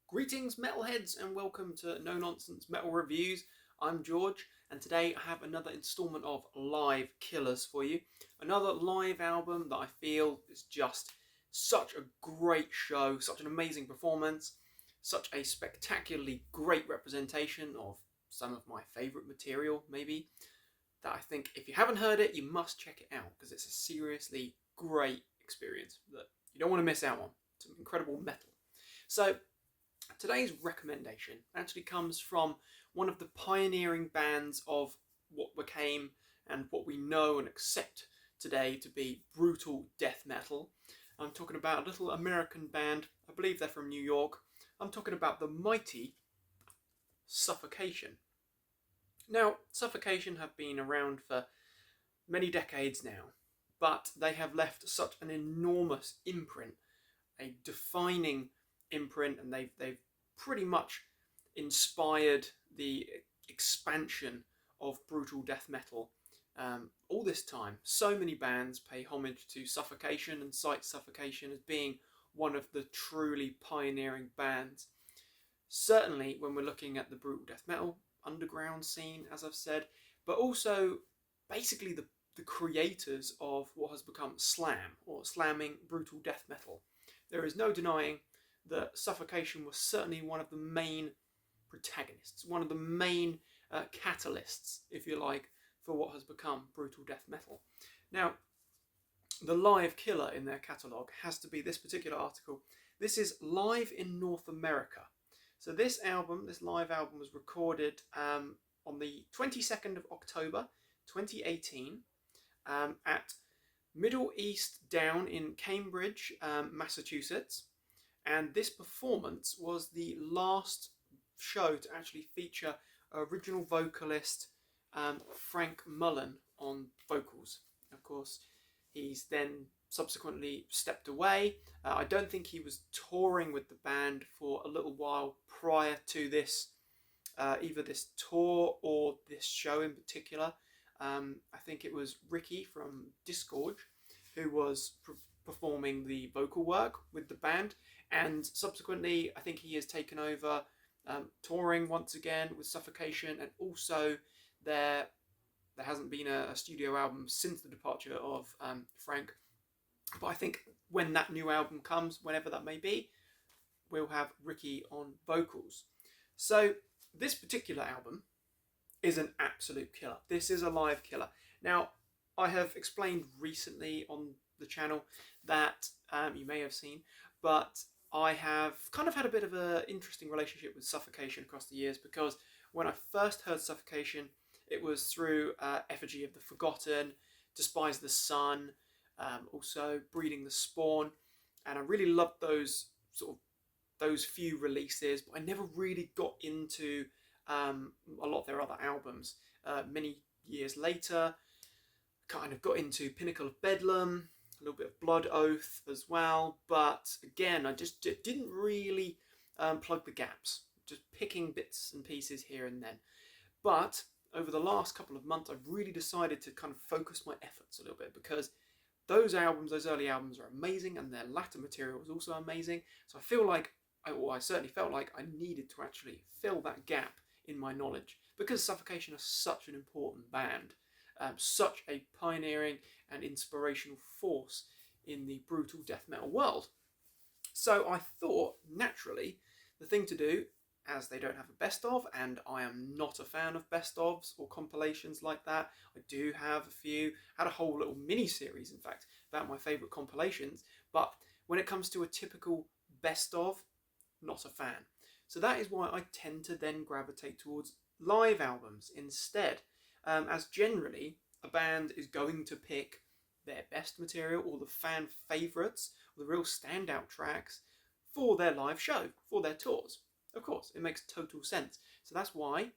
Greetings Metalheads and welcome to No Nonsense Metal Reviews. I'm George and today I have another installment of Live Killers for you. Another live album that I feel is just such a great show, such an amazing performance, such a spectacularly great representation of some of my favourite material maybe, that I think if you haven't heard it you must check it out because it's a seriously great experience that you don't want to miss out on. Some incredible metal. So today's recommendation actually comes from one of the pioneering bands of what became and what we know and accept today to be brutal death metal. I'm talking about a little American band, I believe they're from New York. I'm talking about the mighty Suffocation. Now, Suffocation have been around for many decades now, but they have left such an enormous imprint, a defining imprint, and they've pretty much inspired the expansion of brutal death metal all this time. So many bands pay homage to Suffocation and cite Suffocation as being one of the truly pioneering bands. Certainly when we're looking at the brutal death metal underground scene, as I've said, but also basically the creators of what has become slam, or slamming brutal death metal. There is no denying that Suffocation was certainly one of the main protagonists, one of the main catalysts, if you like, for what has become brutal death metal. Now, the live killer in their catalogue has to be this particular article. This is Live in North America. So this album, this live album, was recorded on the 22nd of October 2018 at Middle East Down in Cambridge, Massachusetts. And this performance was the last show to actually feature original vocalist Frank Mullen on vocals. Of course, he's then subsequently stepped away. I don't think he was touring with the band for a little while prior to this, either this tour or this show in particular. I think it was Ricky from Disgorge who was performing the vocal work with the band, and subsequently I think he has taken over touring once again with Suffocation, and also there hasn't been a studio album since the departure of Frank, but I think when that new album comes, whenever that may be, we'll have Ricky on vocals. So this particular album is an absolute killer. This is a live killer. Now, I have explained recently on the channel that you may have seen, but I have kind of had a bit of an interesting relationship with Suffocation across the years, because when I first heard Suffocation, it was through Effigy of the Forgotten, Despise the Sun, also Breeding the Spawn, and I really loved those few releases, but I never really got into a lot of their other albums. Many years later, kind of got into Pinnacle of Bedlam, a little bit of Blood Oath as well, but again, I just didn't really plug the gaps, just picking bits and pieces here and then. But over the last couple of months, I've really decided to kind of focus my efforts a little bit, because those early albums are amazing, and their latter material was also amazing. So I feel like, I certainly felt like I needed to actually fill that gap in my knowledge, because Suffocation is such an important band, such a pioneering and inspirational force in the brutal death metal world. So I thought, naturally, the thing to do, as they don't have a best of, and I am not a fan of best ofs or compilations like that. I do have a few, had a whole little mini series, in fact, about my favourite compilations, but when it comes to a typical best of, not a fan. So that is why I tend to then gravitate towards live albums instead, as generally a band is going to pick their best material or the fan favourites, or the real standout tracks for their live show, for their tours. Of course, it makes total sense. So that's why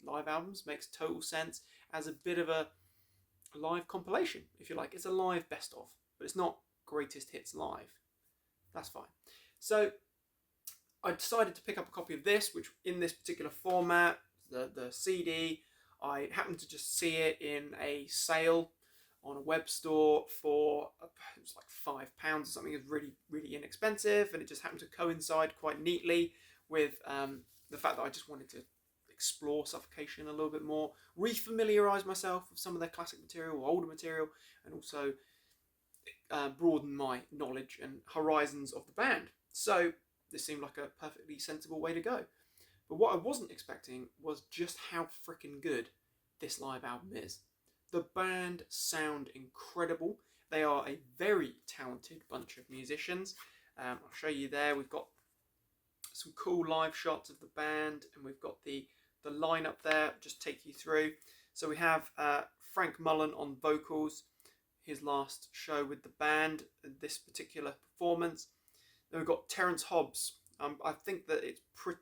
live albums makes total sense as a bit of a live compilation, if you like. It's a live best of, but it's not greatest hits live. That's fine. So I decided to pick up a copy of this, which in this particular format, the CD, I happened to just see it in a sale on a web store for, it was like £5 or something. It was really, really inexpensive, and it just happened to coincide quite neatly with the fact that I just wanted to explore Suffocation a little bit more, refamiliarise myself with some of their classic material or older material, and also broaden my knowledge and horizons of the band. So this seemed like a perfectly sensible way to go. But what I wasn't expecting was just how freaking good this live album is. The band sound incredible. They are a very talented bunch of musicians. I'll show you there. We've got some cool live shots of the band, and we've got the lineup there. I'll just take you through. So we have Frank Mullen on vocals, his last show with the band, this particular performance. Then we've got Terence Hobbs. I think that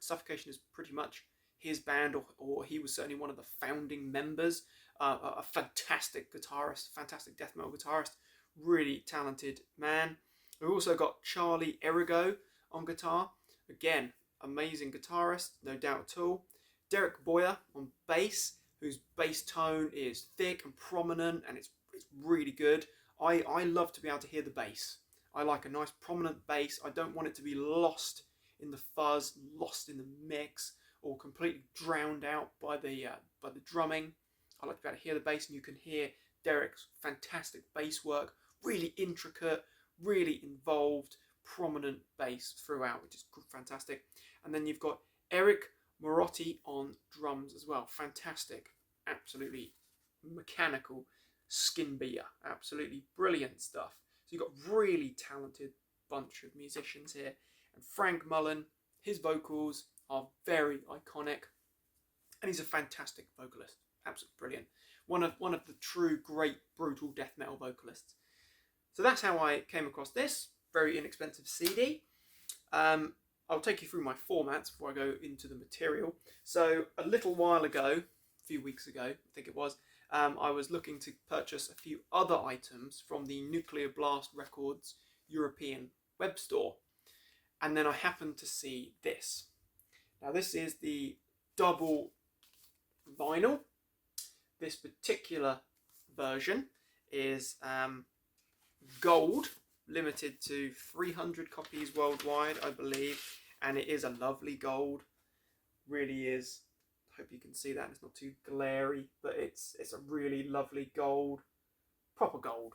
Suffocation is pretty much his band, or he was certainly one of the founding members. A fantastic guitarist, fantastic death metal guitarist, really talented man. We've also got Charlie Erigo on guitar. Again, amazing guitarist, no doubt at all. Derek Boyer on bass, whose bass tone is thick and prominent, and it's really good. I love to be able to hear the bass. I like a nice prominent bass. I don't want it to be lost in the fuzz, lost in the mix, or completely drowned out by the drumming. I like to be able to hear the bass, and you can hear Derek's fantastic bass work, really intricate, really involved, prominent bass throughout, which is fantastic. And then you've got Eric Morotti on drums as well. Fantastic, absolutely mechanical skin beater, absolutely brilliant stuff. So you've got really talented bunch of musicians here. And Frank Mullen, his vocals are very iconic, and he's a fantastic vocalist, absolutely brilliant. One of the true great brutal death metal vocalists. So that's how I came across this very inexpensive CD. I'll take you through my formats before I go into the material. So a little while ago, a few weeks ago, I think it was, I was looking to purchase a few other items from the Nuclear Blast Records European web store. And then I happened to see this. Now this is the double vinyl. This particular version is gold, limited to 300 copies worldwide, I believe, and it is a lovely gold, really is. I hope you can see that, it's not too glary, but it's a really lovely gold, proper gold,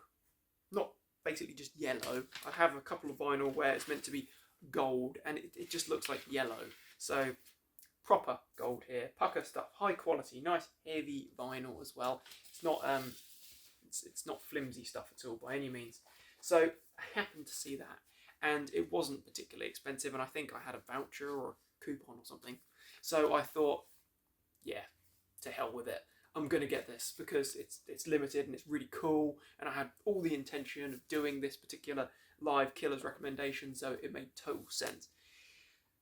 not basically just yellow. I have a couple of vinyl where it's meant to be gold, and it just looks like yellow, so proper gold here, pucker stuff, high quality, nice heavy vinyl as well. It's not it's not flimsy stuff at all by any means. So I happened to see that, and it wasn't particularly expensive, and I think I had a voucher or a coupon or something. So I thought, yeah, to hell with it. I'm going to get this because it's limited and it's really cool, and I had all the intention of doing this particular live Killers recommendation, so it made total sense.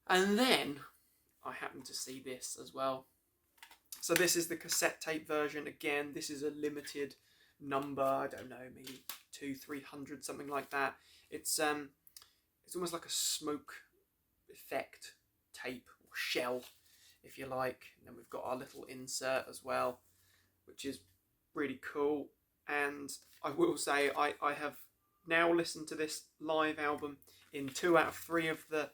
And then I happened to see this as well. So this is the cassette tape version. Again, this is a limited number, I don't know, maybe 200-300, something like that. It's almost like a smoke effect tape or shell, if you like. And then we've got our little insert as well, which is really cool. And I will say I have now listened to this live album in 2 out of 3 of the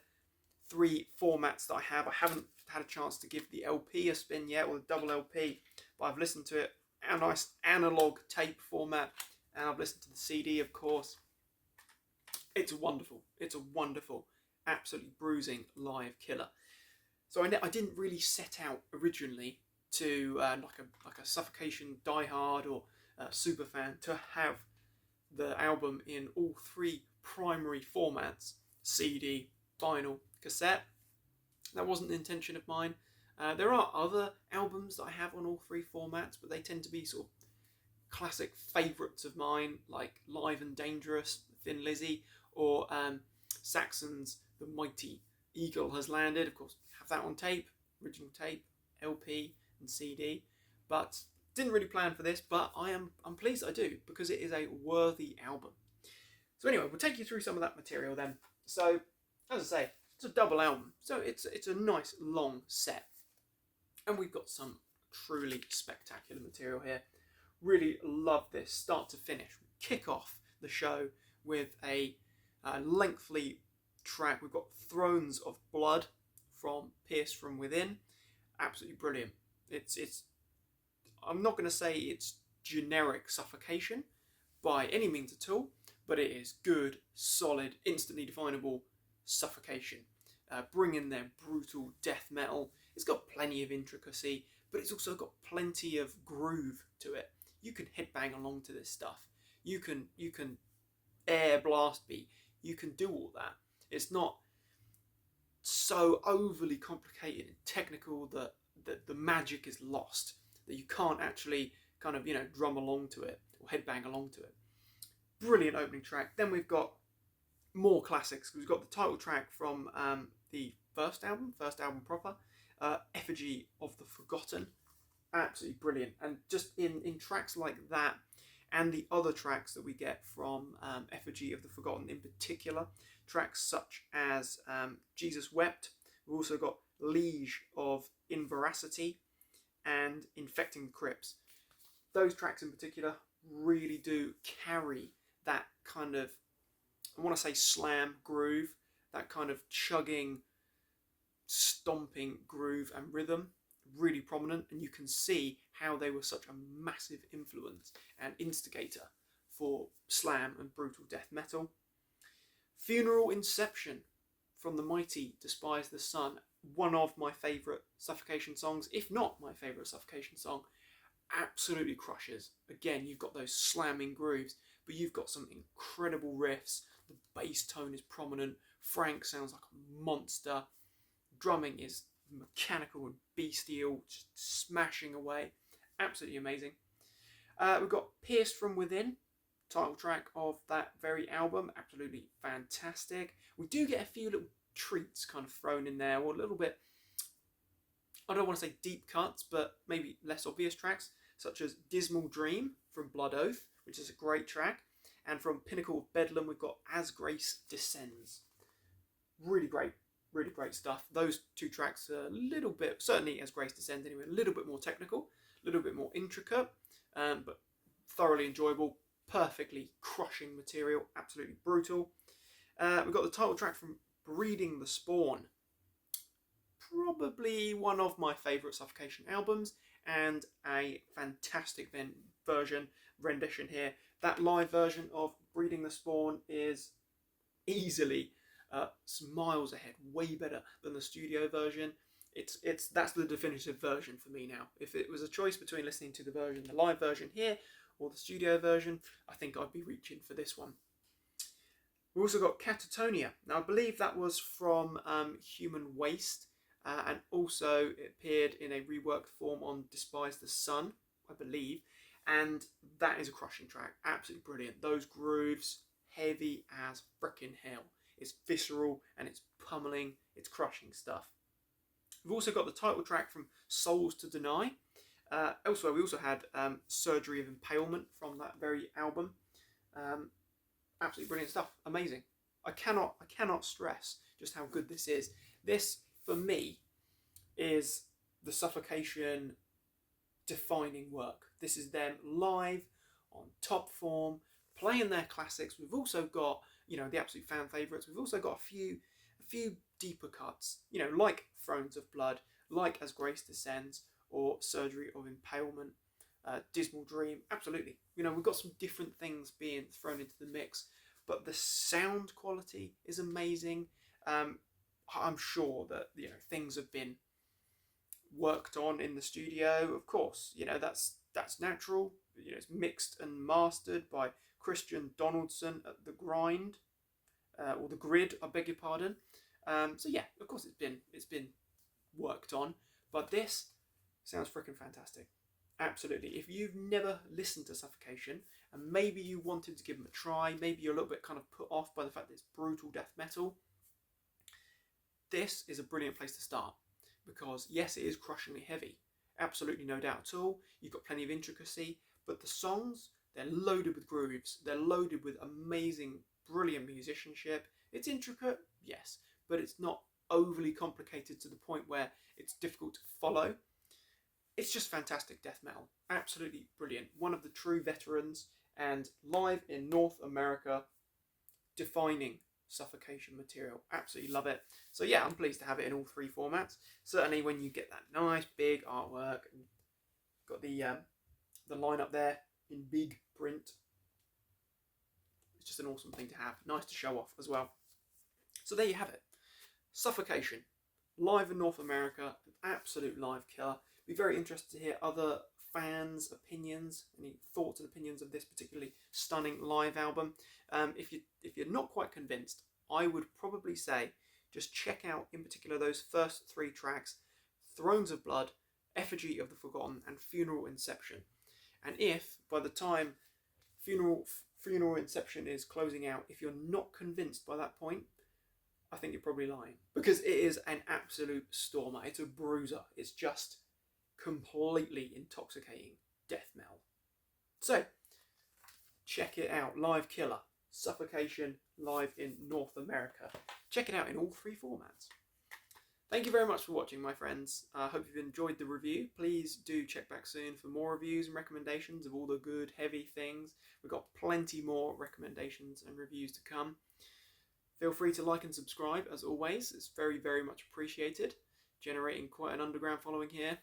3 formats that I have. I haven't had a chance to give the LP a spin yet, or the double LP, but I've listened to it in a nice analog tape format, and I've listened to the CD, of course. It's wonderful, absolutely bruising live killer. So I didn't really set out originally to like a Suffocation diehard or super fan to have the album in all 3 primary formats: CD, vinyl, cassette. That wasn't the intention of mine. There are other albums that I have on all 3 formats, but they tend to be sort of classic favourites of mine, like Live and Dangerous, Thin Lizzy, or Saxon's The Mighty Eagle Has Landed. Of course, have that on tape, original tape, LP and CD, but didn't really plan for this, but I'm pleased I do, because it is a worthy album. So anyway, we'll take you through some of that material then. So, as I say, it's a double album, so it's a nice long set, and we've got some truly spectacular material here. Really love this start to finish. We kick off the show with a lengthy track. We've got Thrones of Blood from Pierced from Within. Absolutely brilliant. It's I'm not going to say it's generic Suffocation by any means at all, but it is good, solid, instantly definable Suffocation. Bring in their brutal death metal. It's got plenty of intricacy, but it's also got plenty of groove to it. You can headbang along to this stuff. You can air blast beat. You can do all that. It's not so overly complicated and technical that the magic is lost, that you can't actually kind of, drum along to it or headbang along to it. Brilliant opening track. Then we've got more classics. We've got the title track from the first album proper, Effigy of the Forgotten. Absolutely brilliant. And just in tracks like that, and the other tracks that we get from Effigy of the Forgotten in particular, tracks such as Jesus Wept. We've also got Liege of Inveracity and Infecting the Crypts. Those tracks in particular really do carry that kind of, I want to say, slam groove, that kind of chugging, stomping groove and rhythm, really prominent, and you can see how they were such a massive influence and instigator for slam and brutal death metal. Funeral Inception from the mighty Despise the Sun, one of my favourite Suffocation songs, if not my favourite Suffocation song. Absolutely crushes. Again, you've got those slamming grooves, but you've got some incredible riffs. The bass tone is prominent. Frank sounds like a monster. Drumming is mechanical and bestial, just smashing away. Absolutely amazing. We've got Pierced from Within, title track of that very album. Absolutely fantastic. We do get a few little treats kind of thrown in there, or a little bit, I don't want to say deep cuts, but maybe less obvious tracks, such as Dismal Dream from Blood Oath, which is a great track. And from Pinnacle of Bedlam, we've got As Grace Descends. Really great stuff. Those two tracks are a little bit, certainly As Grace Descends anyway, a little bit more technical, a little bit more intricate, but thoroughly enjoyable, perfectly crushing material, absolutely brutal. We've got the title track from Breeding the Spawn. Probably one of my favourite Suffocation albums, and a fantastic rendition here. That live version of Breeding the Spawn is easily miles ahead, way better than the studio version. That's the definitive version for me now. If it was a choice between listening to the live version here, or the studio version, I think I'd be reaching for this one. We've also got Catatonia. Now, I believe that was from Human Waste, and also it appeared in a reworked form on Despise the Sun, I believe, and that is a crushing track. Absolutely brilliant. Those grooves, heavy as frickin' hell. It's visceral and it's pummeling, it's crushing stuff. We've also got the title track from Souls to Deny. Elsewhere, we also had Surgery of Impalement from that very album. Absolutely brilliant stuff. Amazing. I cannot stress just how good this is. This, for me, is the Suffocation defining work. This is them live on top form, playing their classics. We've also got, the absolute fan favourites. We've also got a few deeper cuts, like Thrones of Blood, like As Grace Descends, or Surgery of Impalement, Dismal Dream. Absolutely. We've got some different things being thrown into the mix, but the sound quality is amazing. I'm sure that, things have been worked on in the studio. Of course, that's natural. It's mixed and mastered by Christian Donaldson at the Grind, or the Grid, I beg your pardon. So yeah, of course it's been worked on, but this sounds freaking fantastic. Absolutely. If you've never listened to Suffocation, and maybe you wanted to give them a try, maybe you're a little bit kind of put off by the fact that it's brutal death metal, this is a brilliant place to start, because yes, it is crushingly heavy, absolutely no doubt at all. You've got plenty of intricacy, but the songs, they're loaded with grooves, they're loaded with amazing, brilliant musicianship. It's intricate, yes, but it's not overly complicated to the point where it's difficult to follow. It's just fantastic death metal, absolutely brilliant. One of the true veterans, and live in North America, defining Suffocation material. Absolutely love it. So yeah, I'm pleased to have it in all three formats. Certainly when you get that nice big artwork and got the line up there in big print, it's just an awesome thing to have. Nice to show off as well. So there you have it. Suffocation, live in North America, an absolute live killer. Be very interested to hear other fans' opinions, any thoughts and opinions of this particularly stunning live album. If you're not quite convinced, I would probably say just check out in particular those first three tracks: Thrones of Blood, Effigy of the Forgotten, and Funeral Inception. And if by the time Funeral Inception is closing out, if you're not convinced by that point, I think you're probably lying, because it is an absolute stormer. It's a bruiser. It's just completely intoxicating death metal. So check it out. Live killer. Suffocation, live in North America. Check it out in all three formats. Thank you very much for watching, my friends. I hope you've enjoyed the review. Please do check back soon for more reviews and recommendations of all the good, heavy things. We've got plenty more recommendations and reviews to come. Feel free to like and subscribe, as always. It's very, very much appreciated. Generating quite an underground following here.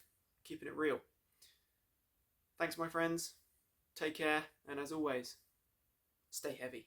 Keeping it real. Thanks, my friends. Take care, and as always, stay heavy.